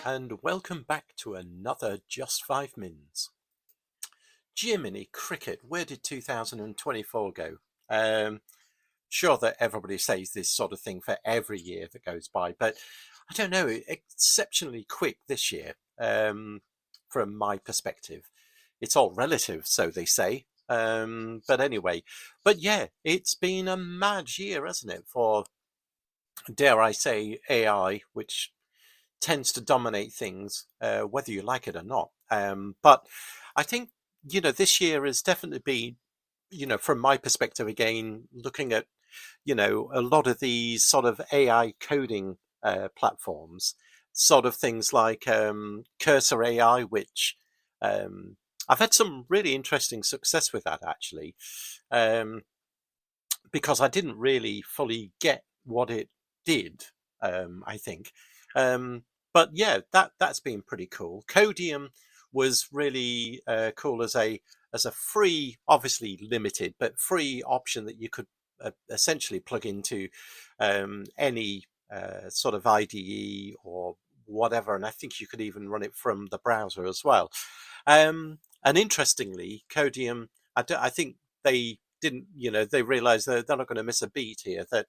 and welcome back to another Just 5 Mins. Jiminy Cricket, where did 2024 go? Um, sure that everybody says this sort of thing for every year that goes by, but I don't know, exceptionally quick this year, from my perspective. It's all relative, so they say. But anyway, but yeah, it's been a mad year, hasn't it, for, dare I say, AI, which tends to dominate things, whether you like it or not. But I think, this year has definitely been, from my perspective, again, looking at, a lot of these sort of AI coding platforms, sort of things like Cursor AI, which I've had some really interesting success with that actually, um, because I didn't really fully get what it did, I think. Um, but yeah, that's been pretty cool. Codium was really cool as a free, obviously limited, but free option that you could essentially plug into any sort of IDE or whatever, and I think you could even run it from the browser as well. And interestingly, Codium, I think they didn't, they realized that they're not going to miss a beat here, that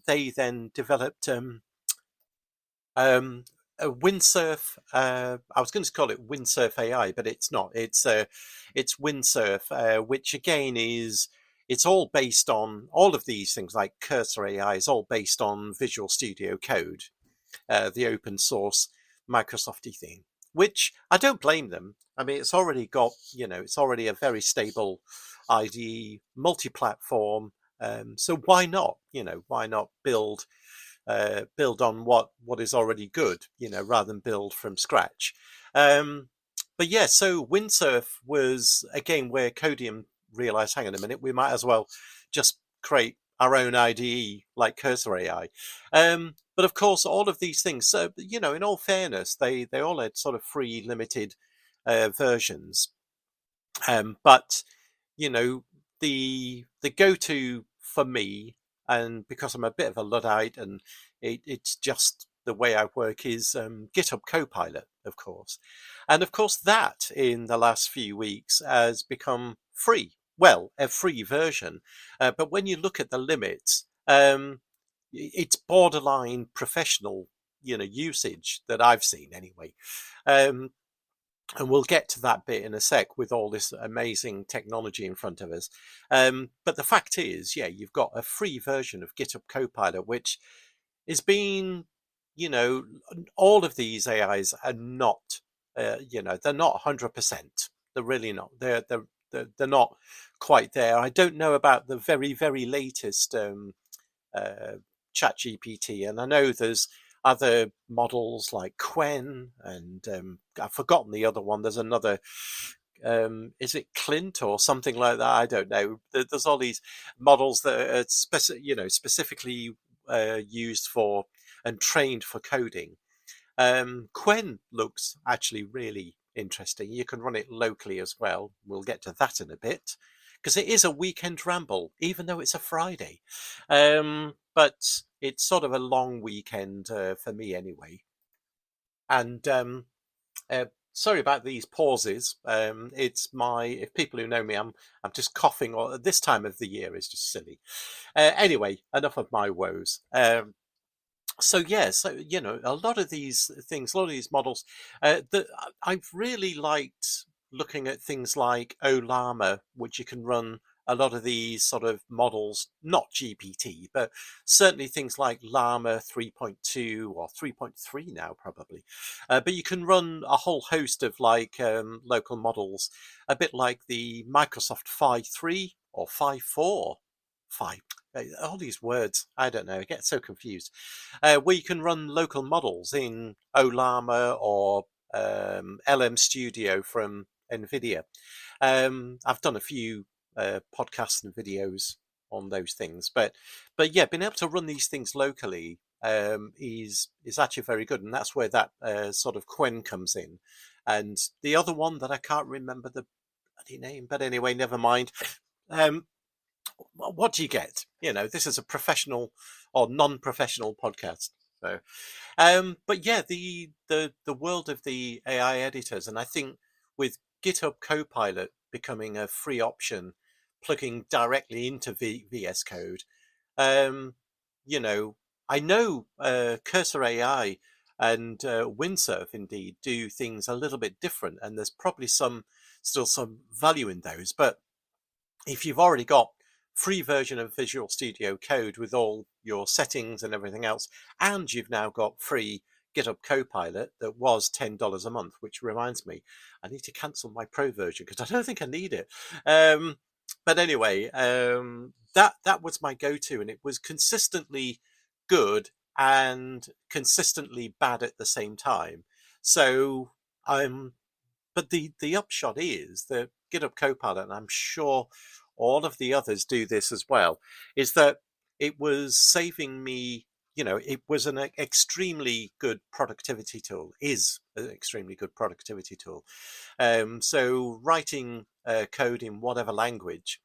they then developed a windsurf. I was going to call it windsurf AI, but it's not. It's windsurf, which again it's all based on all of these things like Cursor AI is all based on Visual Studio Code, the open source Microsofty thing, which I don't blame them. I mean, it's already got, it's already a very stable IDE, multi-platform. So why not? Why not build on what is already good? Rather than build from scratch. But yeah, so Windsurf was again where Codium realized, hang on a minute, we might as well just create our own IDE like Cursor AI. But of course, all of these things, so, in all fairness, they all had sort of free, limited versions. But, you know, the go-to for me, and because I'm a bit of a Luddite and it's just the way I work, is GitHub Copilot, of course. And of course, that in the last few weeks has become free. Well, a free version. But when you look at the limits, it's borderline professional, usage that I've seen anyway. Um, and we'll get to that bit in a sec with all this amazing technology in front of us. But the fact is, yeah, you've got a free version of GitHub Copilot, which is being, all of these AIs are not, they're not 100%. They're really not. They're not quite there. I don't know about the very, very latest Chat GPT, and I know there's other models like Quen, and I've forgotten the other one. There's another, is it Clint or something like that? I don't know. There's all these models that are specifically used for and trained for coding. Quen looks actually really interesting. You can run it locally as well. We'll get to that in a bit, because it is a weekend ramble, even though it's a Friday. But it's sort of a long weekend for me anyway. And sorry about these pauses. It's if people who know me, I'm just coughing. Or this time of the year is just silly. Anyway, enough of my woes. So yeah, so a lot of these things, a lot of these models, that I've really liked looking at things like Olama, which you can run a lot of these sort of models, not GPT, but certainly things like Llama 3.2 or 3.3 now probably. But you can run a whole host of like local models, a bit like the Microsoft Phi 3 or Phi 4. Phi, all these words, I don't know, I get so confused. Where you can run local models in Olama or LM Studio from NVIDIA. I've done a few podcasts and videos on those things, but yeah, being able to run these things locally is actually very good, and that's where that sort of Quen comes in. And the other one that I can't remember the bloody name, but anyway, never mind. Um, what do you get? This is a professional or non-professional podcast. So, but yeah, the world of the AI editors, and I think with GitHub Copilot becoming a free option, plugging directly into VS Code, um, you know, I know Cursor AI and Windsurf indeed do things a little bit different, and there's probably still some value in those. But if you've already got free version of Visual Studio Code with all your settings and everything else, and you've now got free GitHub Copilot that was $10 a month, which reminds me, I need to cancel my pro version because I don't think I need it. But anyway, that was my go-to, and it was consistently good and consistently bad at the same time. So I'm but the upshot is that GitHub Copilot, and I'm sure all of the others do this as well, is that it was saving me. It was an extremely good productivity tool. Is an extremely good productivity tool. So writing code in whatever language,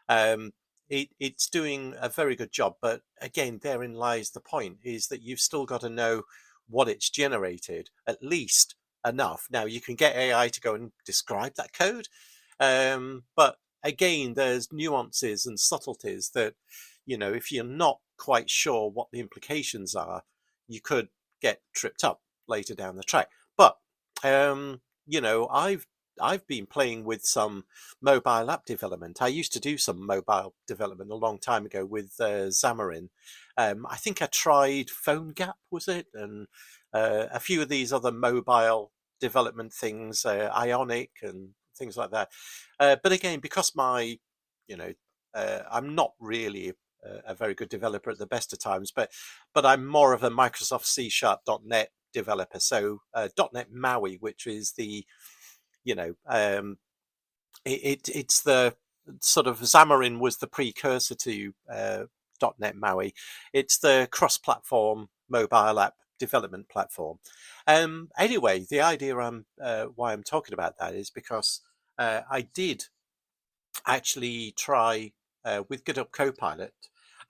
um, it's doing a very good job. But again, therein lies the point: is that you've still got to know what it's generated, at least enough. Now you can get AI to go and describe that code, but again, there's nuances and subtleties that, if you're not quite sure what the implications are, you could get tripped up later down the track. But I've been playing with some mobile app development. I used to do some mobile development a long time ago with Xamarin. I think I tried PhoneGap, was it, and a few of these other mobile development things, Ionic and things like that. But again, because you know, I'm not really a very good developer at the best of times, but I'm more of a Microsoft C# .NET developer. So .NET MAUI, which is the you know it's the sort of Xamarin was the precursor to .NET MAUI. It's the cross-platform mobile app development platform. Anyway, the idea why I'm talking about that is because I did actually try with GitHub Copilot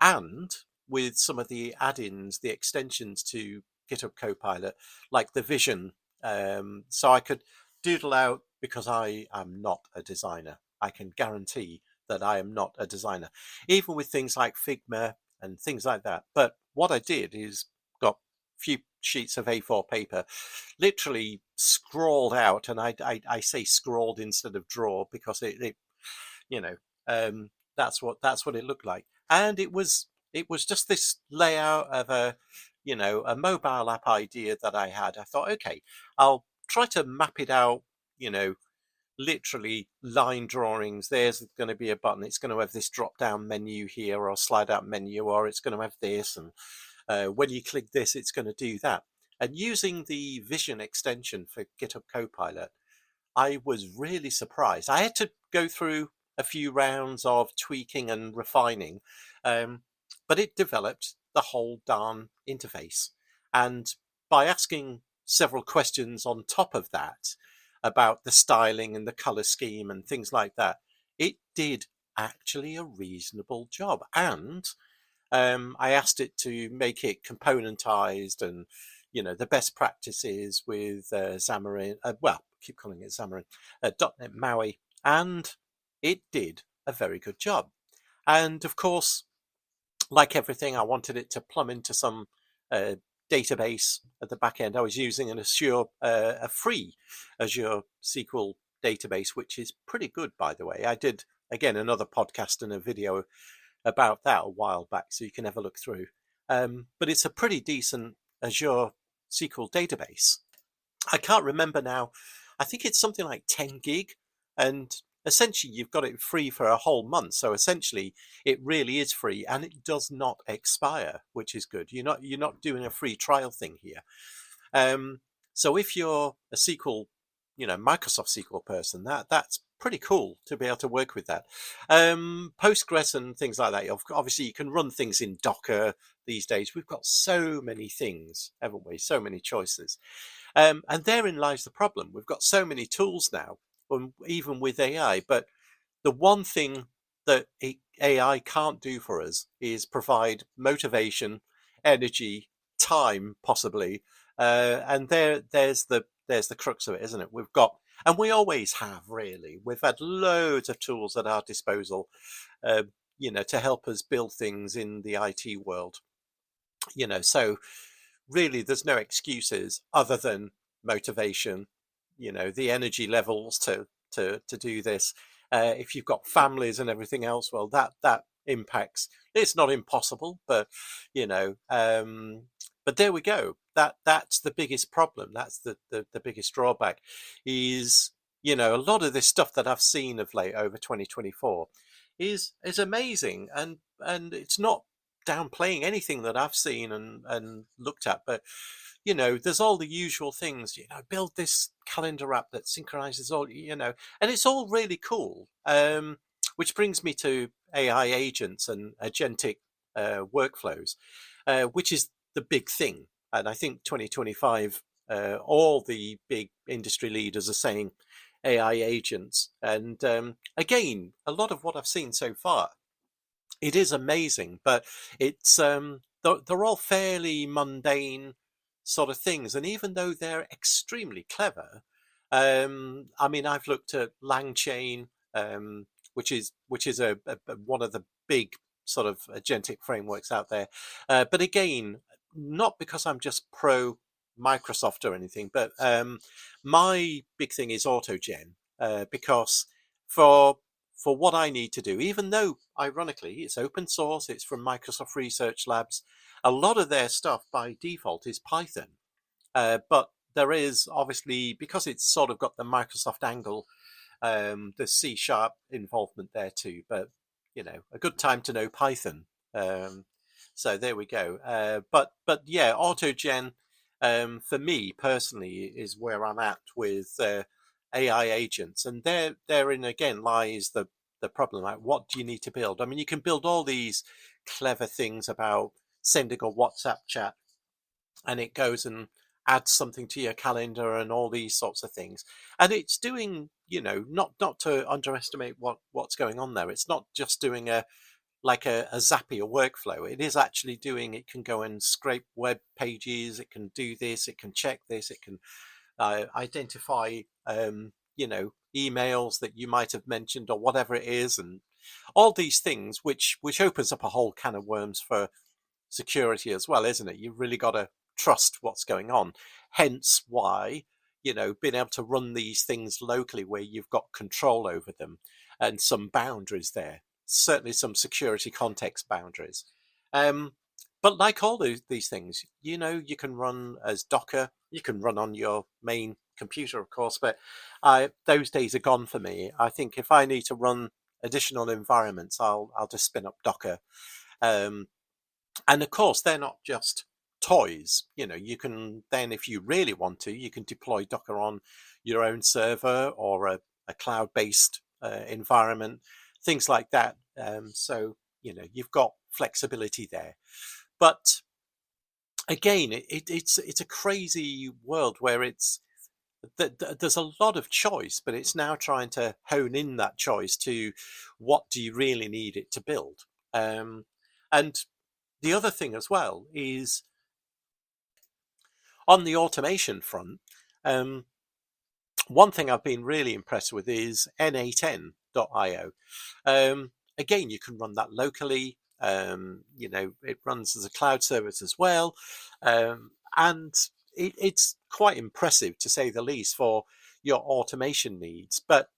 and with some of the add-ins, the extensions to GitHub Copilot, like the Vision. So I could doodle out, because I am not a designer. I can guarantee that I am not a designer, even with things like Figma and things like that. But what I did is got a few sheets of A4 paper, literally scrawled out, and I say scrawled instead of draw because it you know, that's what it looked like, and it was just this layout of a mobile app idea that I had. I thought, okay, I'll try to map it out, you know, literally line drawings. There's going to be a button. It's going to have this drop down menu here, or slide out menu, or it's going to have this, and when you click this, it's going to do that. And using the Vision extension for GitHub Copilot, I was really surprised. I had to go through a few rounds of tweaking and refining, um, but it developed the whole darn interface. And by asking several questions on top of that about the styling and the color scheme and things like that, it did actually a reasonable job. And I asked it to make it componentized and, the best practices with Xamarin. Well, keep calling it Xamarin, .NET MAUI, and it did a very good job. And of course, like everything, I wanted it to plumb into some database at the back end. I was using a free Azure SQL database, which is pretty good, by the way. I did, again, another podcast and a video about that a while back, so you can have a look through. But it's a pretty decent Azure SQL database. I can't remember now. I think it's something like 10 gig, and essentially you've got it free for a whole month. So essentially it really is free, and it does not expire, which is good. You're not doing a free trial thing here. So if you're a SQL, Microsoft SQL person, that's pretty cool to be able to work with that. Postgres and things like that. Obviously, you can run things in Docker these days. We've got so many things, haven't we? So many choices. And therein lies the problem. We've got so many tools now, even with AI. But the one thing that AI can't do for us is provide motivation, energy, time, possibly. And there's the crux of it, isn't it? We've got, and we always have, really. We've had loads of tools at our disposal, uh, to help us build things in the IT world. So really, there's no excuses other than motivation. The energy levels to do this. If you've got families and everything else, well, that impacts. It's not impossible, but you know, but there we go. That's the biggest problem. That's the biggest drawback. Is a lot of this stuff that I've seen of late over 2024 is amazing, and it's not downplaying anything that I've seen and looked at, but there's all the usual things. Build this calendar app that synchronizes all. And it's all really cool. Which brings me to AI agents and agentic workflows, which is the big thing. And I think 2025, all the big industry leaders are saying AI agents. And again, a lot of what I've seen so far, it is amazing, but it's they're all fairly mundane sort of things, and even though they're extremely clever, I mean, I've looked at LangChain, which is one of the big sort of agentic frameworks out there, but again, not because I'm just pro Microsoft or anything, but my big thing is AutoGen, because for for what I need to do, even though ironically it's open source, it's from Microsoft Research Labs, a lot of their stuff by default is Python. But there is obviously, because it's sort of got the Microsoft angle, the C sharp involvement there too. But, a good time to know Python. So there we go. But yeah, AutoGen, for me personally, is where I'm at with AI agents, and therein again lies the problem. Like, what do you need to build? I mean, you can build all these clever things about sending a WhatsApp chat, and it goes and adds something to your calendar and all these sorts of things. And it's doing, not to underestimate what's going on there. It's not just doing a Zapier workflow. It is actually doing, it can go and scrape web pages, it can do this, it can check this, it can identify, emails that you might have mentioned or whatever it is, and all these things, which opens up a whole can of worms for security as well, isn't it? You've really got to trust what's going on. Hence why, being able to run these things locally where you've got control over them and some boundaries there, certainly some security context boundaries. Um, but like all these things, you can run as Docker, you can run on your main computer, of course, but those days are gone for me. I think if I need to run additional environments, I'll just spin up Docker. Um, and of course, they're not just toys. You can then, if you really want to, you can deploy Docker on your own server or a cloud-based environment, things like that. So, you've got flexibility there. But again, it's a crazy world where there's a lot of choice, but it's now trying to hone in that choice to what do you really need it to build. And the other thing as well is on the automation front, one thing I've been really impressed with is n8n.io. Again, you can run that locally. It runs as a cloud service as well. And it's quite impressive, to say the least, for your automation needs. But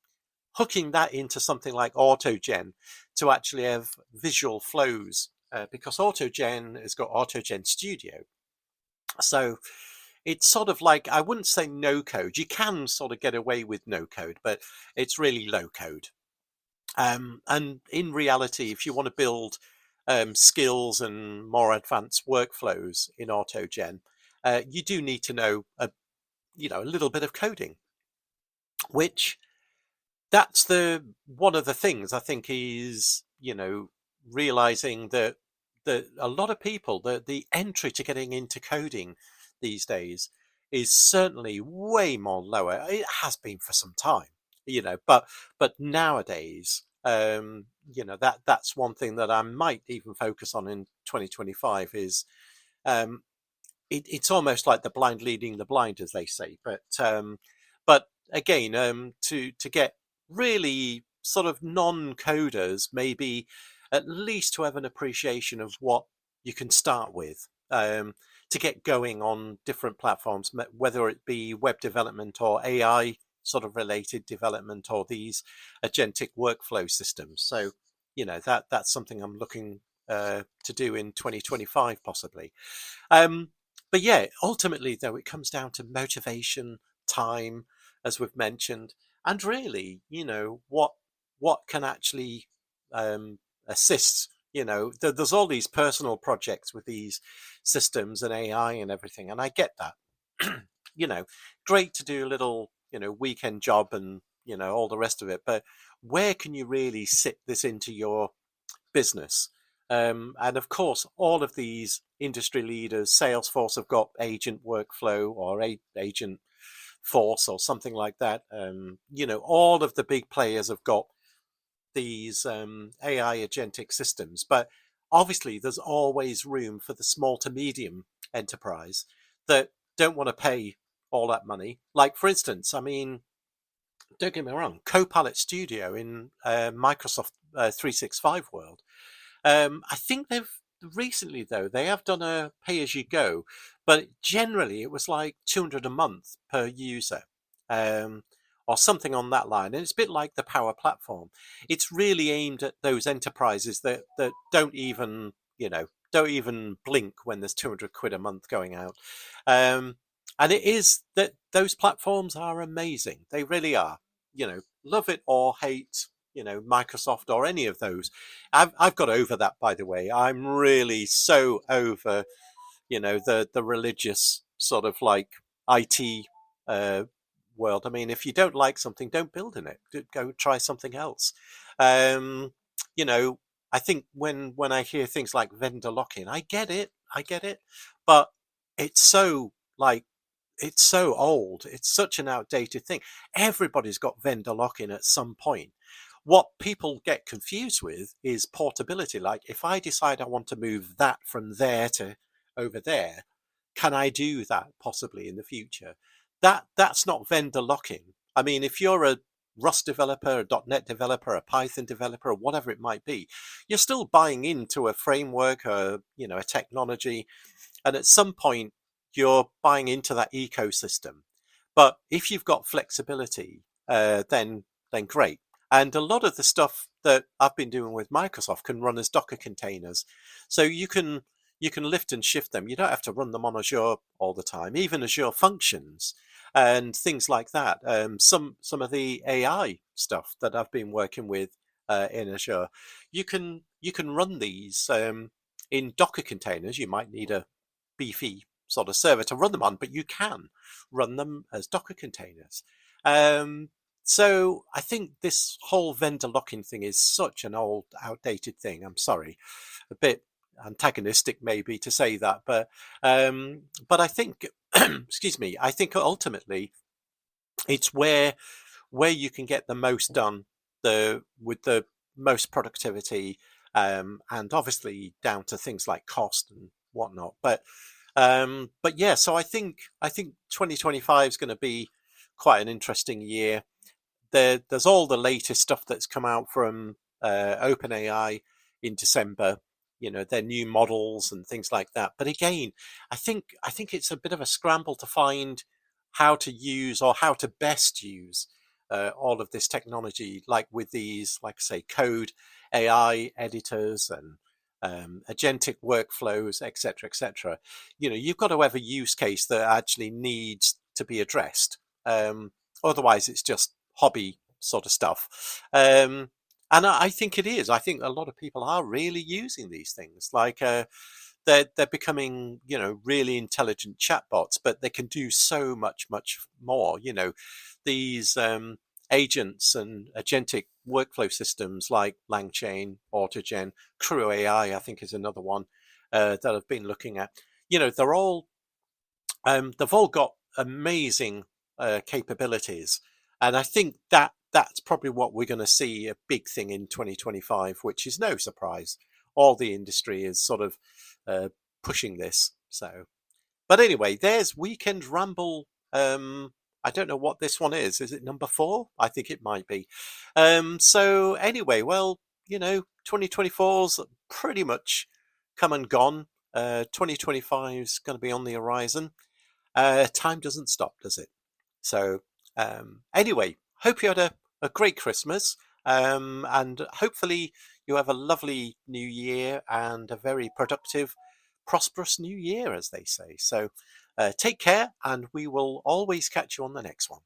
hooking that into something like AutoGen to actually have visual flows, because AutoGen has got AutoGen Studio. So it's sort of like, I wouldn't say no code. You can sort of get away with no code, but it's really low code. And in reality, if you want to build skills and more advanced workflows in AutoGen, you do need to know a little bit of coding, which that's one of the things I think is, realizing that a lot of people, the entry to getting into coding these days is certainly way more lower. It has been for some time, but nowadays, that's one thing that I might even focus on in 2025 is it's almost like the blind leading the blind, as they say. But again, to get really sort of non-coders, maybe at least to have an appreciation of what you can start with, to get going on different platforms, whether it be web development or AI sort of related development or these agentic workflow systems. So, that's something I'm looking to do in 2025 possibly. Um, but yeah, ultimately, though, it comes down to motivation, time, as we've mentioned, and really, what can actually assist. There's all these personal projects with these systems and AI and everything, and I get that. you know, Great to do a little, weekend job and all the rest of it, but where can you really sit this into your business? And of course, all of these industry leaders, Salesforce have got agent workflow or agent force or something like that. All of the big players have got these AI agentic systems, but obviously there's always room for the small to medium enterprise that don't want to pay all that money. Like, for instance, I mean, don't get me wrong, Copilot Studio in Microsoft 365 world. I think they've recently, though, they have done a pay as you go, but generally it was like 200 a month per user, um, or something on that line. And it's a bit like the Power Platform. It's really aimed at those enterprises that don't even blink when there's 200 quid a month going out. And it is that those platforms are amazing. They really are. Love it or hate, Microsoft or any of those. I've got over that, by the way. I'm really so over, the religious sort of like IT uh, world. I mean, if you don't like something, don't build in it. Go try something else. Um, you know, I think when I hear things like vendor lock-in, I get it, but it's so like it's so old. It's such an outdated thing. Everybody's got vendor lock-in at some point. What people get confused with is portability. Like, if I decide I want to move that from there to over there, can I do that possibly in the future? That's not vendor lock-in. I mean, if you're a Rust developer, a .NET developer, a Python developer, or whatever it might be, you're still buying into a framework or a technology, and at some point you're buying into that ecosystem. But if you've got flexibility, then great. And a lot of the stuff that I've been doing with Microsoft can run as Docker containers, so you can lift and shift them. You don't have to run them on Azure all the time, even Azure functions and things like that. Some of the AI stuff that I've been working with in Azure, you can run these in Docker containers. You might need a beefy sort of server to run them on, but you can run them as Docker containers. Um, so I think this whole vendor lock-in thing is such an old, outdated thing. I'm sorry, a bit antagonistic maybe to say that, but I think, excuse me, I think ultimately it's where you can get the most done, with the most productivity, and obviously down to things like cost and whatnot. But yeah, so I think 2025 is going to be quite an interesting year. There's all the latest stuff that's come out from OpenAI in December. Their new models and things like that. But again, I think it's a bit of a scramble to find how to use or how to best use all of this technology, like with these, like I say, code AI editors and agentic workflows, etc., etc. You've got to have a use case that actually needs to be addressed. Otherwise, it's just hobby sort of stuff. And I think it is. I think a lot of people are really using these things. Like, they're becoming, really intelligent chatbots, but they can do so much more. These agents and agentic workflow systems like LangChain, AutoGen, Crew AI, I think is another one that I've been looking at. They're all they've all got amazing capabilities, and I think that's probably what we're going to see, a big thing in 2025, which is no surprise. All the industry is sort of pushing this. So But anyway, there's Weekend Ramble. I don't know what this one is. Is it number 4? I think it might be. So anyway, well, 2024's pretty much come and gone. 2025 is going to be on the horizon. Time doesn't stop, does it? So anyway, hope you had a great Christmas. And hopefully you have a lovely new year and a very productive, prosperous new year, as they say. So take care, and we will always catch you on the next one.